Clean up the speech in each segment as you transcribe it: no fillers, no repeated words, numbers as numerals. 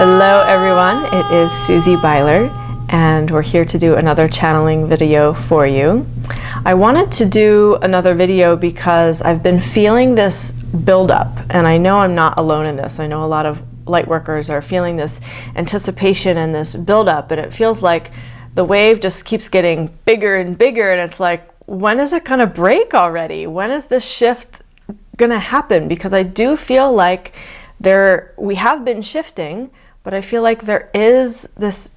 Hello everyone, it is Susie Beiler, and we're here to do another channeling video for you. I wanted to do another video because I've been feeling this buildup, and I know I'm not alone in this. I know a lot of light workers are feeling this anticipation and this buildup, and it feels like the wave just keeps getting bigger and bigger, and it's like, when is it gonna break already? When is this shift gonna happen? Because I do feel like we have been shifting, but I feel like there is this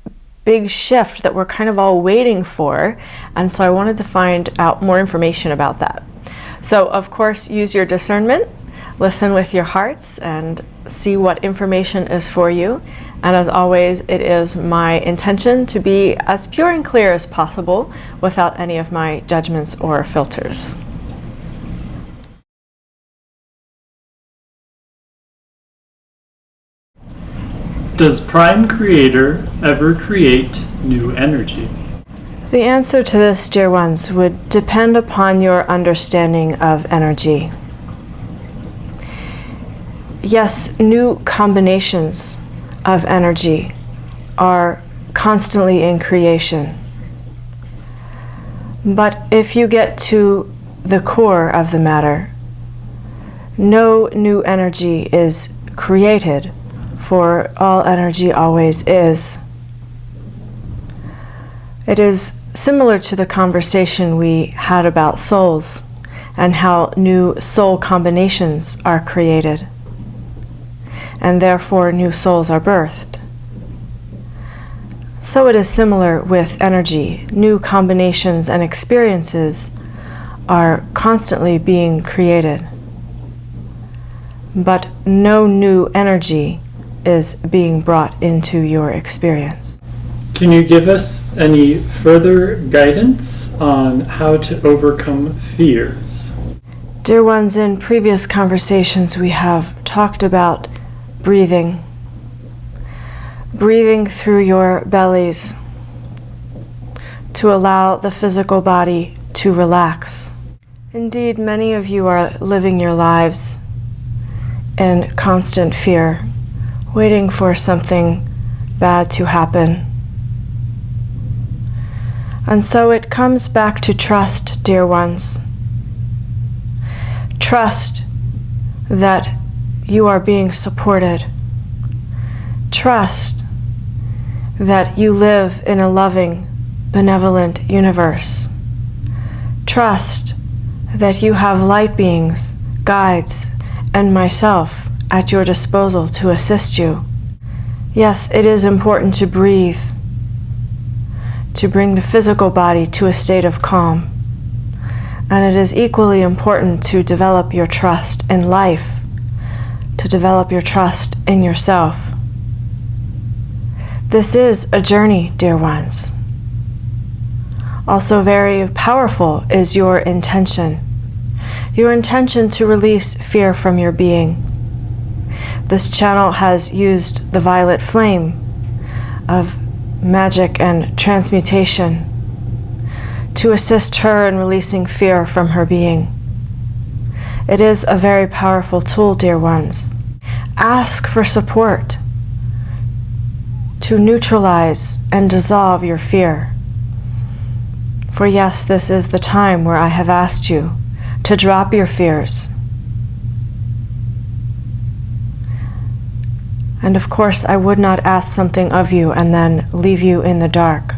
big shift that we're kind of all waiting for. And so I wanted to find out more information about that. So of course, use your discernment, listen with your hearts, and see what information is for you. And as always, it is my intention to be as pure and clear as possible without any of my judgments or filters. Does Prime Creator ever create new energy? The answer to this, dear ones, would depend upon your understanding of energy. Yes, new combinations of energy are constantly in creation. But if you get to the core of the matter, no new energy is created, for all energy always is. It is similar to the conversation we had about souls and how new soul combinations are created, and therefore new souls are birthed. So it is similar with energy. New combinations and experiences are constantly being created, but no new energy is being brought into your experience. Can you give us any further guidance on how to overcome fears? Dear ones, in previous conversations we have talked about breathing. Breathing through your bellies to allow the physical body to relax. Indeed, many of you are living your lives in constant fear, waiting for something bad to happen. And so it comes back to trust, dear ones. Trust that you are being supported. Trust that you live in a loving, benevolent universe. Trust that you have light beings, guides, and myself at your disposal to assist you. Yes, it is important to breathe, to bring the physical body to a state of calm. And it is equally important to develop your trust in life, to develop your trust in yourself. This is a journey, dear ones. Also very powerful is your intention to release fear from your being. This channel has used the violet flame of magic and transmutation to assist her in releasing fear from her being. It is a very powerful tool, dear ones. Ask for support to neutralize and dissolve your fear. For yes, this is the time where I have asked you to drop your fears. And of course, I would not ask something of you and then leave you in the dark.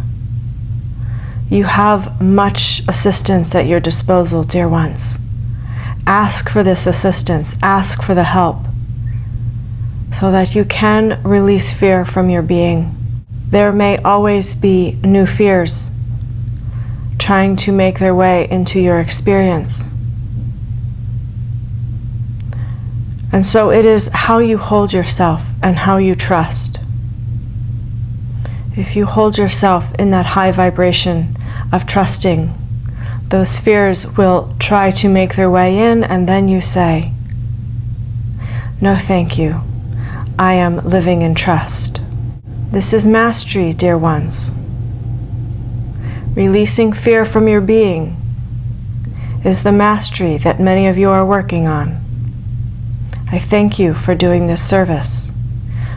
You have much assistance at your disposal, dear ones. Ask for this assistance, ask for the help, so that you can release fear from your being. There may always be new fears trying to make their way into your experience. And so it is how you hold yourself and how you trust. If you hold yourself in that high vibration of trusting, those fears will try to make their way in, and then you say, "No, thank you. I am living in trust." This is mastery, dear ones. Releasing fear from your being is the mastery that many of you are working on. I thank you for doing this service,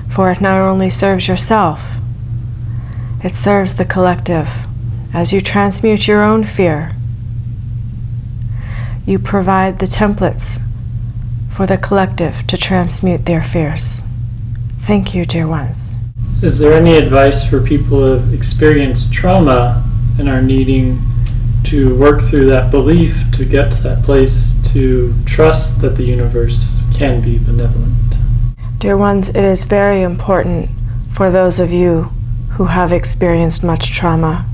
for it not only serves yourself, it serves the collective. As you transmute your own fear, you provide the templates for the collective to transmute their fears. Thank you, dear ones. Is there any advice for people who have experienced trauma and are needing to work through that belief to get to that place to trust that the universe can be benevolent? Dear ones, it is very important for those of you who have experienced much trauma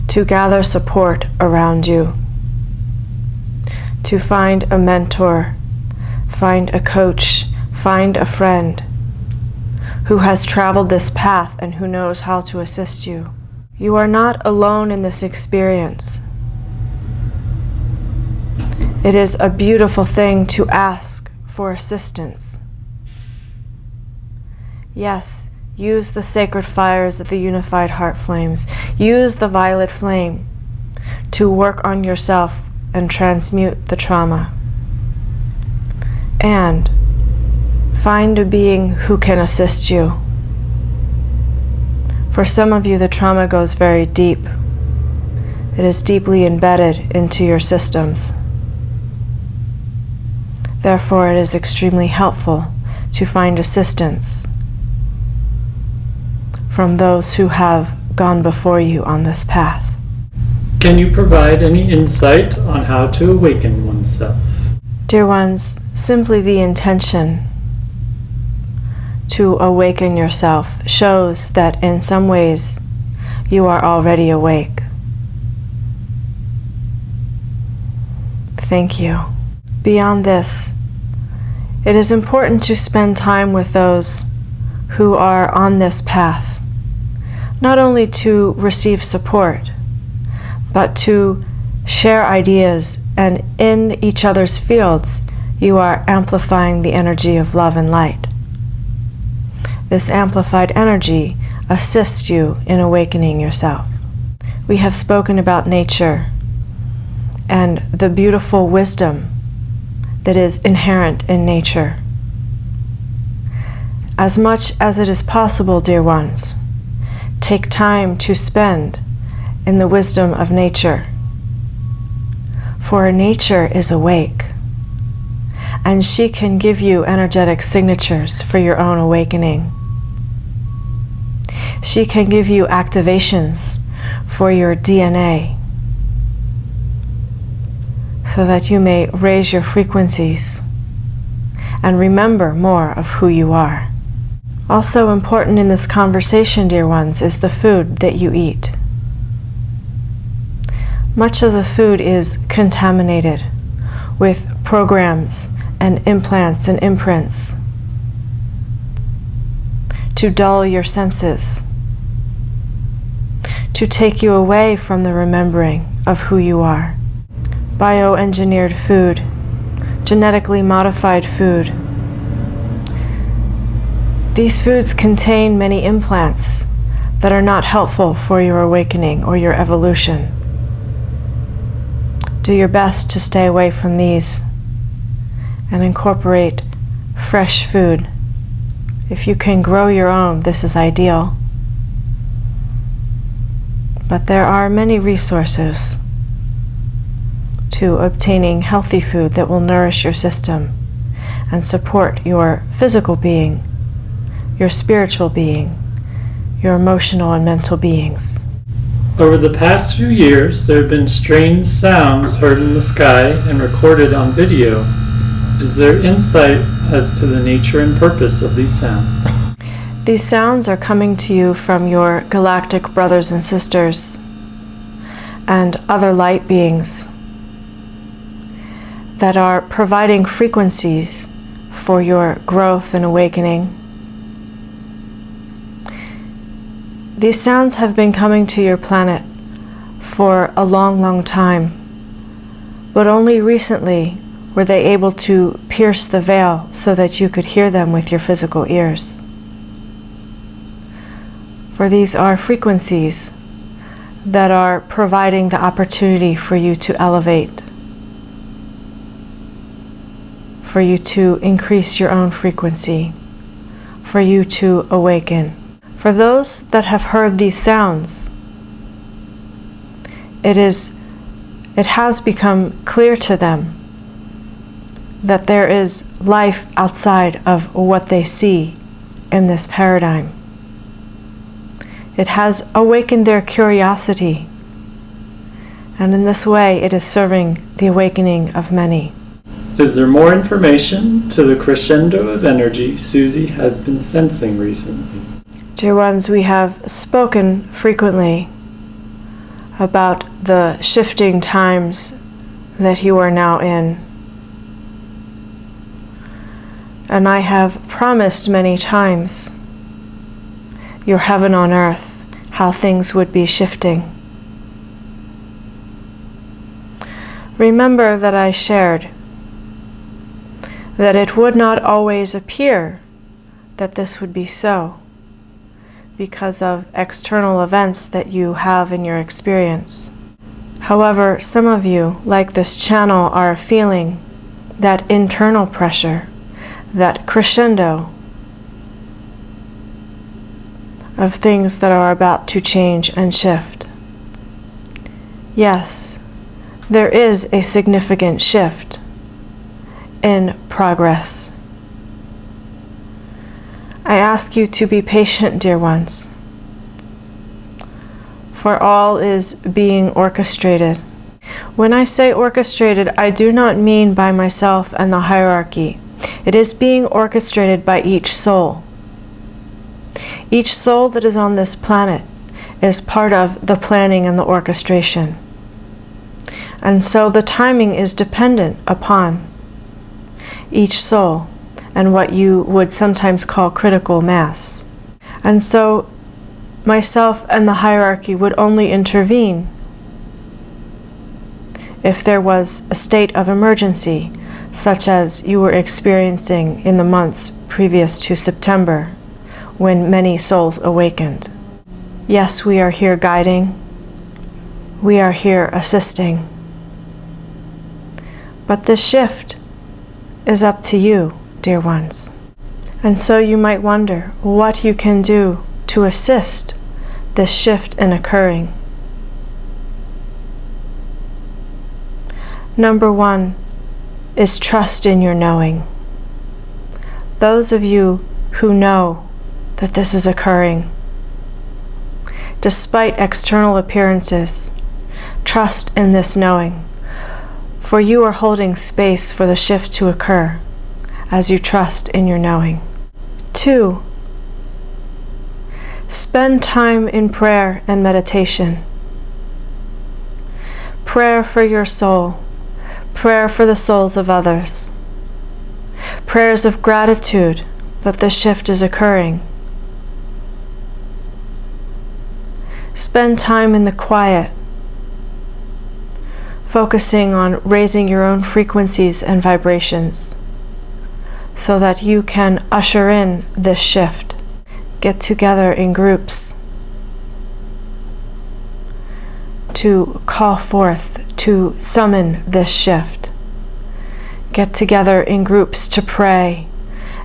to gather support around you, to find a mentor, find a coach, find a friend who has traveled this path and who knows how to assist you. You are not alone in this experience. It is a beautiful thing to ask for assistance. Yes, use the sacred fires of the unified heart flames. Use the violet flame to work on yourself and transmute the trauma. And find a being who can assist you. For some of you, the trauma goes very deep. It is deeply embedded into your systems. Therefore, it is extremely helpful to find assistance from those who have gone before you on this path. Can you provide any insight on how to awaken oneself? Dear ones, simply the intention to awaken yourself shows that in some ways you are already awake. Thank you. Beyond this, it is important to spend time with those who are on this path, not only to receive support, but to share ideas, and in each other's fields, you are amplifying the energy of love and light. This amplified energy assists you in awakening yourself. We have spoken about nature and the beautiful wisdom that is inherent in nature. As much as it is possible, dear ones, take time to spend in the wisdom of nature. For nature is awake, and she can give you energetic signatures for your own awakening. She can give you activations for your DNA so that you may raise your frequencies and remember more of who you are. Also important in this conversation, dear ones, is the food that you eat. Much of the food is contaminated with programs and implants and imprints to dull your senses, to take you away from the remembering of who you are. Bioengineered food, genetically modified food. These foods contain many implants that are not helpful for your awakening or your evolution. Do your best to stay away from these and incorporate fresh food. If you can grow your own, this is ideal. But there are many resources to obtaining healthy food that will nourish your system and support your physical being, your spiritual being, your emotional and mental beings. Over the past few years, there have been strange sounds heard in the sky and recorded on video. Is there insight as to the nature and purpose of these sounds? These sounds are coming to you from your galactic brothers and sisters and other light beings that are providing frequencies for your growth and awakening. These sounds have been coming to your planet for a long, long time, but only recently were they able to pierce the veil so that you could hear them with your physical ears. For these are frequencies that are providing the opportunity for you to elevate, for you to increase your own frequency, for you to awaken. For those that have heard these sounds, it has become clear to them that there is life outside of what they see in this paradigm. It has awakened their curiosity, and in this way it is serving the awakening of many. Is there more information to the crescendo of energy Susie has been sensing recently? Dear ones, we have spoken frequently about the shifting times that you are now in. And I have promised many times your heaven on earth, how things would be shifting. Remember that I shared that it would not always appear that this would be so because of external events that you have in your experience. However, some of you, like this channel, are feeling that internal pressure, that crescendo of things that are about to change and shift. Yes, there is a significant shift in progress. I ask you to be patient, dear ones, for all is being orchestrated. When I say orchestrated, I do not mean by myself and the hierarchy. It is being orchestrated by each soul. Each soul that is on this planet is part of the planning and the orchestration. And so the timing is dependent upon each soul and what you would sometimes call critical mass. And so myself and the hierarchy would only intervene if there was a state of emergency, such as you were experiencing in the months previous to September, when many souls awakened. Yes, we are here guiding. We are here assisting. But the shift is up to you, dear ones. And so you might wonder what you can do to assist this shift in occurring. Number one is trust in your knowing. Those of you who know that this is occurring, despite external appearances, trust in this knowing, for you are holding space for the shift to occur as you trust in your knowing. 2, spend time in prayer and meditation. Prayer for your soul, prayer for the souls of others, prayers of gratitude that the shift is occurring. Spend time in the quiet, focusing on raising your own frequencies and vibrations so that you can usher in this shift. Get together in groups to call forth, to summon this shift. Get together in groups to pray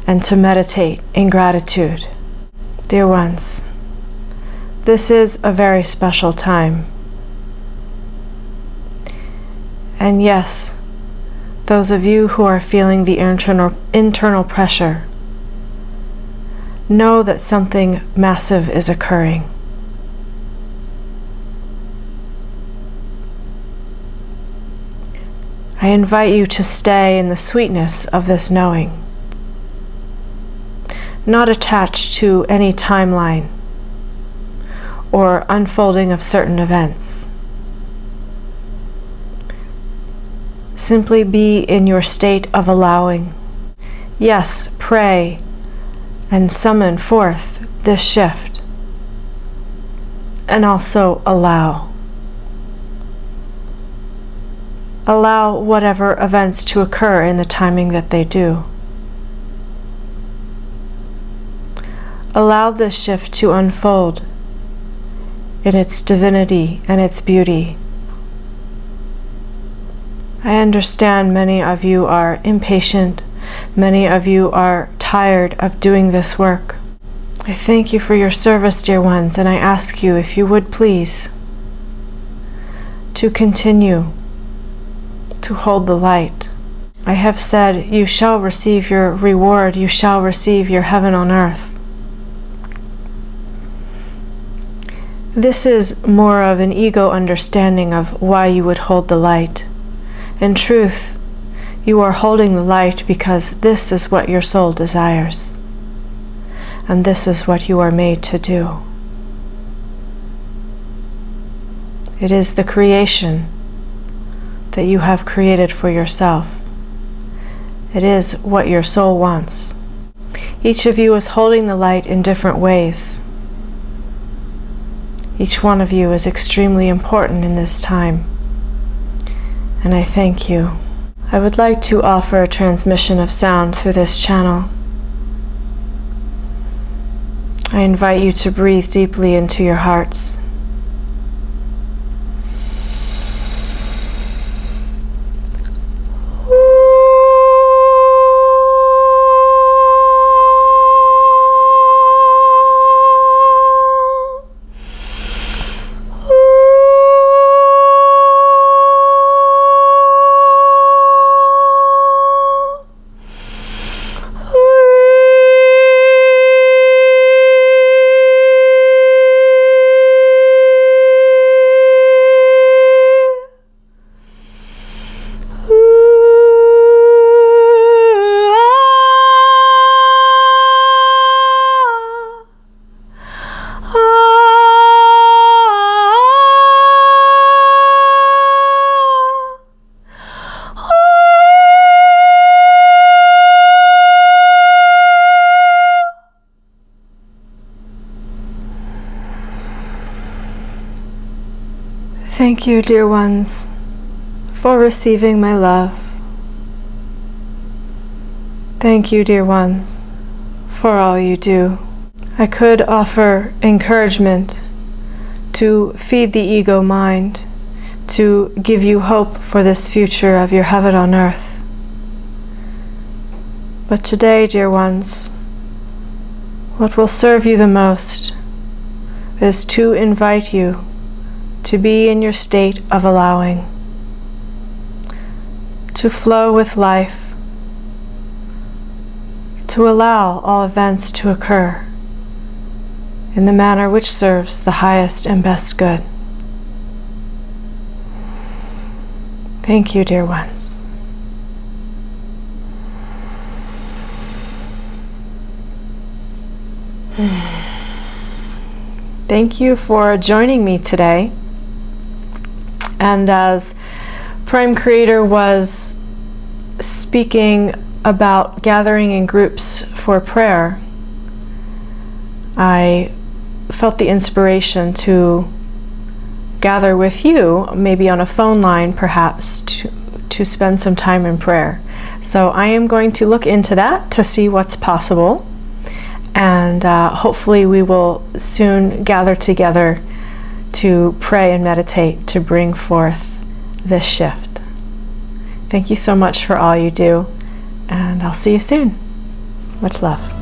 and to meditate in gratitude. Dear ones, this is a very special time. And yes, those of you who are feeling the internal pressure, know that something massive is occurring. I invite you to stay in the sweetness of this knowing, not attached to any timeline or unfolding of certain events. Simply be in your state of allowing. Yes, pray and summon forth this shift, and also allow. Allow whatever events to occur in the timing that they do. Allow this shift to unfold in its divinity and its beauty. I understand many of you are impatient, many of you are tired of doing this work. I thank you for your service, dear ones, and I ask you, if you would please, to continue to hold the light. I have said, you shall receive your reward, you shall receive your heaven on earth. This is more of an ego understanding of why you would hold the light. In truth, you are holding the light because this is what your soul desires. And this is what you are made to do. It is the creation that you have created for yourself. It is what your soul wants. Each of you is holding the light in different ways. Each one of you is extremely important in this time. And I thank you. I would like to offer a transmission of sound through this channel. I invite you to breathe deeply into your hearts. Thank you, dear ones, for receiving my love. Thank you, dear ones, for all you do. I could offer encouragement to feed the ego mind, to give you hope for this future of your heaven on earth. But today, dear ones, what will serve you the most is to invite you to be in your state of allowing, to flow with life, to allow all events to occur in the manner which serves the highest and best good. Thank you, dear ones. Thank you for joining me today. And as Prime Creator was speaking about gathering in groups for prayer, I felt the inspiration to gather with you, maybe on a phone line perhaps, to spend some time in prayer. So I am going to look into that to see what's possible, and hopefully we will soon gather together to pray and meditate to bring forth this shift. Thank you so much for all you do, and I'll see you soon. Much love.